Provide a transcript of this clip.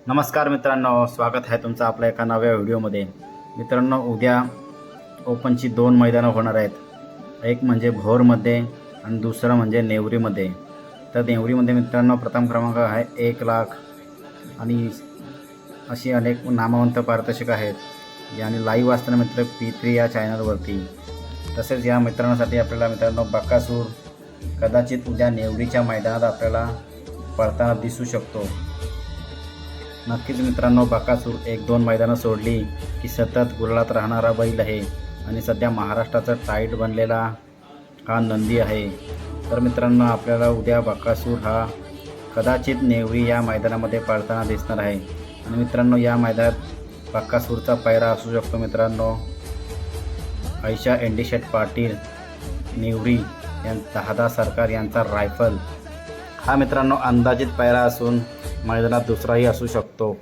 नमस्कार मित्रांनो, स्वागत आहे तुमचं आपल्या एका नव्या व्हिडिओमध्ये। मित्रांनो, उद्या ओपनची 2 मैदानं होणार आहेत। एक म्हणजे भोरमध्ये आणि दुसरं म्हणजे नेवरीमध्ये। तर नेवरीमध्ये मित्रांनो प्रथम क्रमांक आहे 1 लाख आणि अशी अनेक नामवंत पारितोषिक आहेत यांनी लाईव्ह असताना मित्र P3 या चॅनलवरती। तसेच या मित्रांसाठी आपल्याला मित्रांनो बकासूर कदाचित उद्या नेवरीच्या मैदानात आपल्याला पळताना दिसू शकतो। नक्कीच मित्रांनो, बकासूर 1-2 मैदानं सोडली की सतत गुलालात राहणारा बैल आहे आणि सध्या महाराष्ट्राचा टाईट बनलेला हा नंदी आहे। तर मित्रांनो, आपल्याला उद्या बकासूर हा कदाचित नेवरी या मैदानामध्ये पळताना दिसणार आहे। आणि मित्रांनो, या मैदानात बकासूरचा पायरा असू शकतो मित्रांनो आयशा एंडीशेट पाटील नेवरी दादा सरकार यांचा रायफल। हा मित्रांनो अंदाजित पायरा असून मैदानात दुसराही असू शकतो।